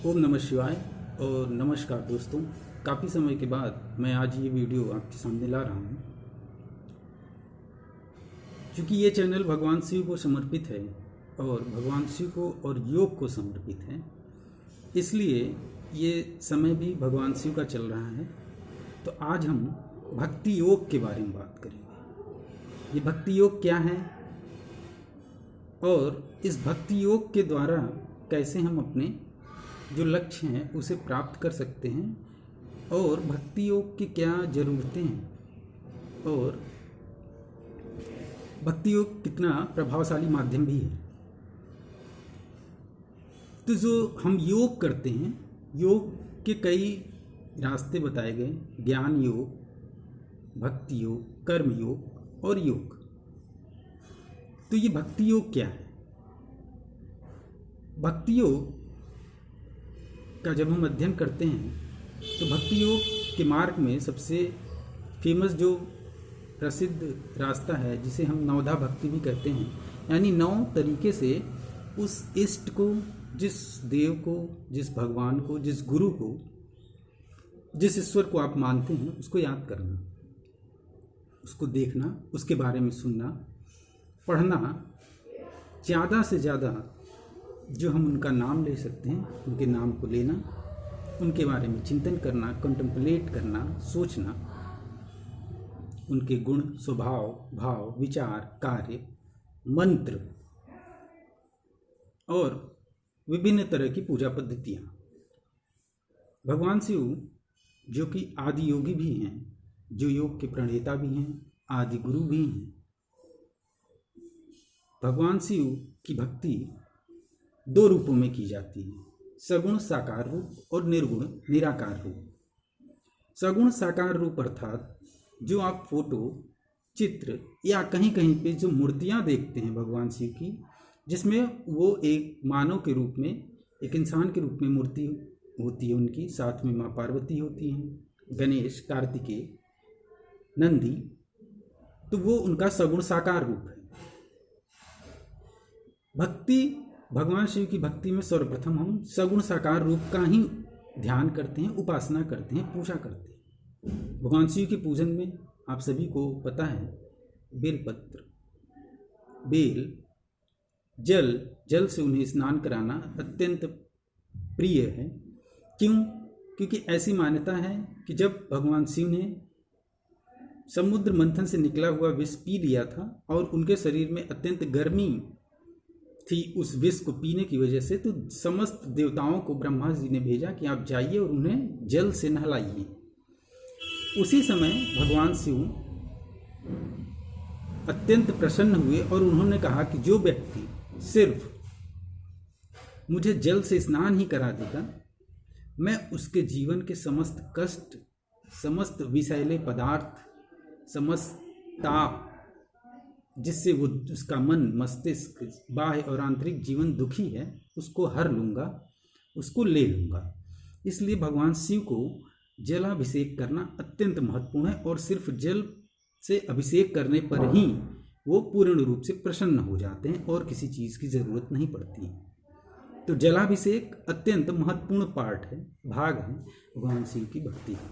ओम नमः शिवाय और नमस्कार दोस्तों। काफ़ी समय के बाद मैं आज ये वीडियो आपके सामने ला रहा हूँ। क्योंकि ये चैनल भगवान शिव को समर्पित है और भगवान शिव को और योग को समर्पित है, इसलिए ये समय भी भगवान शिव का चल रहा है। तो आज हम भक्ति योग के बारे में बात करेंगे। ये भक्ति योग क्या है और इस भक्ति योग के द्वारा कैसे हम अपने जो लक्ष्य हैं उसे प्राप्त कर सकते हैं और भक्ति योग की क्या ज़रूरतें हैं और भक्ति योग कितना प्रभावशाली माध्यम भी है। तो जो हम योग करते हैं, योग के कई रास्ते बताए गए, ज्ञान योग, भक्ति योग, कर्म योग और योग। तो ये भक्ति योग क्या है? भक्ति योग का जब हम अध्ययन करते हैं तो भक्ति योग के मार्ग में सबसे फेमस जो प्रसिद्ध रास्ता है, जिसे हम नवधा भक्ति भी कहते हैं, यानी 9 तरीके से उस इष्ट को, जिस देव को, जिस भगवान को, जिस गुरु को, जिस ईश्वर को आप मानते हैं उसको याद करना, उसको देखना, उसके बारे में सुनना, पढ़ना, ज़्यादा से ज़्यादा जो हम उनका नाम ले सकते हैं उनके नाम को लेना, उनके बारे में चिंतन करना, कंटेम्पलेट करना, सोचना, उनके गुण, स्वभाव, भाव, विचार, कार्य, मंत्र और विभिन्न तरह की पूजा पद्धतियाँ। भगवान शिव जो कि आदि योगी भी हैं, जो योग के प्रणेता भी हैं, आदि गुरु भी हैं। भगवान शिव की भक्ति 2 रूपों में की जाती है, सगुण साकार रूप और निर्गुण निराकार रूप। सगुण साकार रूप अर्थात जो आप फोटो, चित्र या कहीं कहीं पे जो मूर्तियां देखते हैं भगवान शिव की, जिसमें वो एक मानव के रूप में, एक इंसान के रूप में मूर्ति होती है उनकी, साथ में माँ पार्वती होती हैं, गणेश, कार्तिकेय, नंदी, तो वो उनका सगुण साकार रूप है। भक्ति, भगवान शिव की भक्ति में सर्वप्रथम हम सगुण साकार रूप का ही ध्यान करते हैं, उपासना करते हैं, पूजा करते हैं। भगवान शिव के पूजन में आप सभी को पता है, बेलपत्र, बेल, जल से उन्हें स्नान कराना अत्यंत प्रिय है। क्यों? क्योंकि ऐसी मान्यता है कि जब भगवान शिव ने समुद्र मंथन से निकला हुआ विष पी लिया था और उनके शरीर में अत्यंत गर्मी थी उस विष को पीने की वजह से, तो समस्त देवताओं को ब्रह्मा जी ने भेजा कि आप जाइए और उन्हें जल से नहलाइए। उसी समय भगवान शिव अत्यंत प्रसन्न हुए और उन्होंने कहा कि जो व्यक्ति सिर्फ मुझे जल से स्नान ही करा देगा, मैं उसके जीवन के समस्त कष्ट, समस्त विषैले पदार्थ, समस्त ताप, जिससे वो उसका मन, मस्तिष्क, बाह्य और आंतरिक जीवन दुखी है, उसको हर लूँगा, उसको ले लूँगा। इसलिए भगवान शिव को जलाभिषेक करना अत्यंत महत्वपूर्ण है और सिर्फ जल से अभिषेक करने पर ही वो पूर्ण रूप से प्रसन्न हो जाते हैं और किसी चीज़ की ज़रूरत नहीं पड़ती। तो जलाभिषेक अत्यंत महत्वपूर्ण पार्ट है, भाग है भगवान शिव की भक्ति का।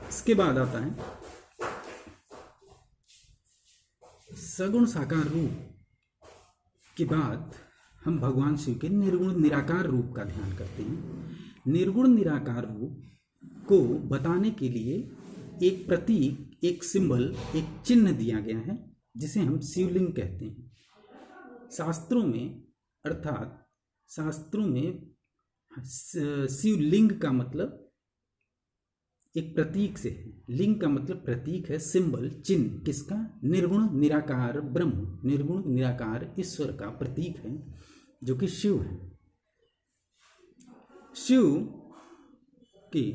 इसके बाद आता है सगुण साकार रूप के बाद हम भगवान शिव के निर्गुण निराकार रूप का ध्यान करते हैं। निर्गुण निराकार रूप को बताने के लिए एक प्रतीक, एक सिंबल, एक चिन्ह दिया गया है, जिसे हम शिवलिंग कहते हैं। शास्त्रों में, अर्थात शास्त्रों में शिवलिंग का मतलब एक प्रतीक से है। लिंग का मतलब प्रतीक है, सिंबल, चिन्ह। किसका? निर्गुण निराकार ब्रह्म, निर्गुण निराकार ईश्वर का प्रतीक है, जो कि शिव है। शिव के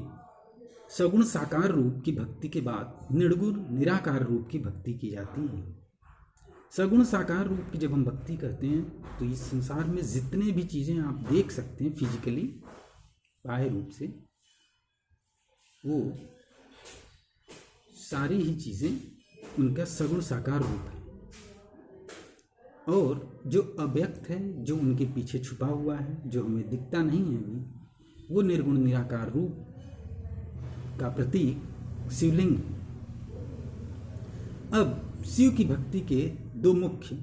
सगुण साकार रूप की भक्ति के बाद निर्गुण निराकार रूप की भक्ति की जाती है। सगुण साकार रूप की जब हम भक्ति करते हैं तो इस संसार में जितने भी चीज़ें आप देख सकते हैं फिजिकली, बाह्य रूप से, वो सारी ही चीज़ें उनका सगुण साकार रूप है। और जो अव्यक्त है, जो उनके पीछे छुपा हुआ है, जो हमें दिखता नहीं है अभी, वो निर्गुण निराकार रूप का प्रतीक शिवलिंग है। अब शिव की भक्ति के दो मुख्य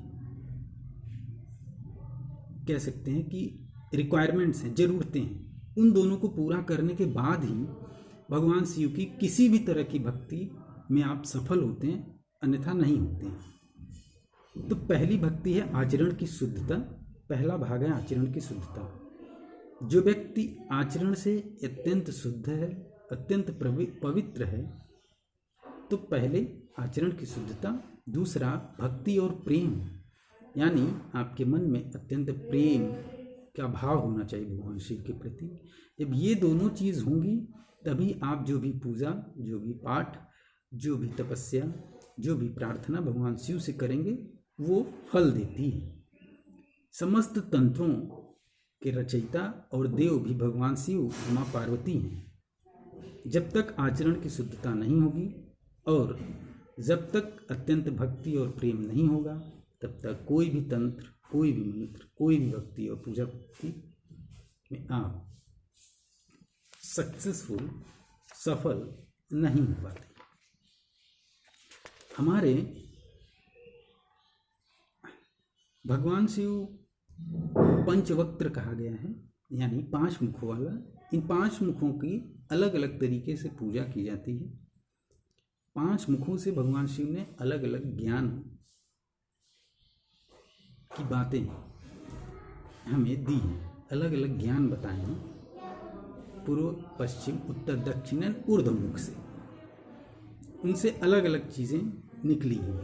कह सकते हैं कि रिक्वायरमेंट्स हैं, जरूरतें हैं। उन दोनों को पूरा करने के बाद ही भगवान शिव की किसी भी तरह की भक्ति में आप सफल होते हैं, अन्यथा नहीं होते हैं। तो पहली भक्ति है आचरण की शुद्धता। पहला भाग है आचरण की शुद्धता। जो व्यक्ति आचरण से अत्यंत शुद्ध है, अत्यंत पवित्र है, तो पहले आचरण की शुद्धता। दूसरा भक्ति और प्रेम, यानी आपके मन में अत्यंत प्रेम का भाव होना चाहिए भगवान शिव के प्रति। जब ये दोनों चीज़ होंगी तभी आप जो भी पूजा, जो भी पाठ, जो भी तपस्या, जो भी प्रार्थना भगवान शिव से करेंगे वो फल देती है। समस्त तंत्रों के रचयिता और देव भी भगवान शिव, माँ पार्वती हैं। जब तक आचरण की शुद्धता नहीं होगी और जब तक अत्यंत भक्ति और प्रेम नहीं होगा, तब तक कोई भी तंत्र, कोई भी मंत्र, कोई भी भक्ति और पूजा भक्ति में आप सक्सेसफुल, सफल नहीं हो पाते। हमारे भगवान शिव पंचवक्त्र कहा गया है, यानी 5 मुखों वाला। इन 5 मुखों की अलग अलग तरीके से पूजा की जाती है। 5 मुखों से भगवान शिव ने अलग अलग ज्ञान की बातें हमें दी हैं, अलग अलग ज्ञान बताए हैं, पूर्व, पश्चिम, उत्तर, दक्षिण, ऊर्ध्वमुख से। उनसे अलग अलग चीज़ें निकली हैं।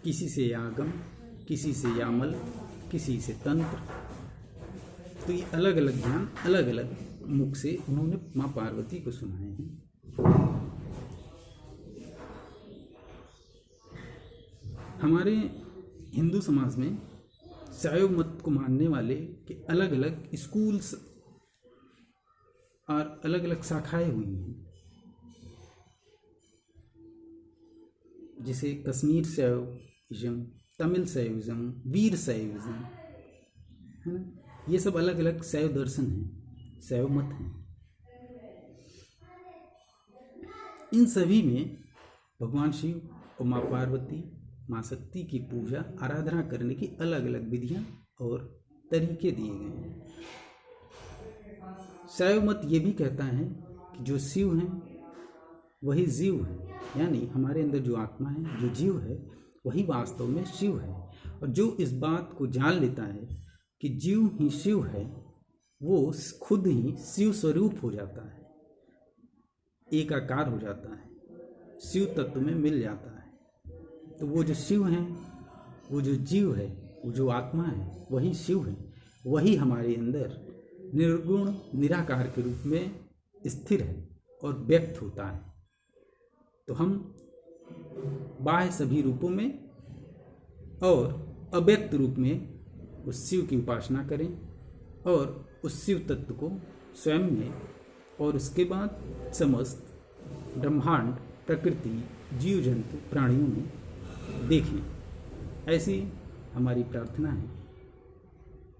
किसी से यागम, किसी से यामल, किसी से तंत्र। तो ये अलग अलग ज्ञान अलग अलग मुख से उन्होंने माँ पार्वती को सुनाए हैं। हमारे हिंदू समाज में शैव मत को मानने वाले के अलग अलग स्कूल्स और अलग अलग शाखाएं हुई हैं, जैसे कश्मीर शैविज्म, तमिल शैविज्म, वीर शैविज्म, है ना। ये सब अलग अलग शैव दर्शन हैं, शैव मत हैं। इन सभी में भगवान शिव और माँ पार्वती, माँ शक्ति की पूजा, आराधना करने की अलग अलग विधियां और तरीके दिए गए हैं। शैव मत ये भी कहता है कि जो शिव हैं वही जीव है, यानी हमारे अंदर जो आत्मा है, जो जीव है, वही वास्तव में शिव है। और जो इस बात को जान लेता है कि जीव ही शिव है, वो खुद ही शिव स्वरूप हो जाता है, एकाकार हो जाता है, शिव तत्व में मिल जाता है। तो वो जो शिव हैं, वो जो जीव है, वो जो आत्मा है, वही शिव है, वही हमारे अंदर निर्गुण निराकार के रूप में स्थिर है और व्यक्त होता है। तो हम बाह्य सभी रूपों में और अव्यक्त रूप में उस शिव की उपासना करें और उस शिव तत्व को स्वयं में और उसके बाद समस्त ब्रह्मांड, प्रकृति, जीव जंतु, प्राणियों में देखें। ऐसी हमारी प्रार्थना है।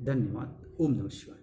धन्यवाद। ओम नमः शिवाय।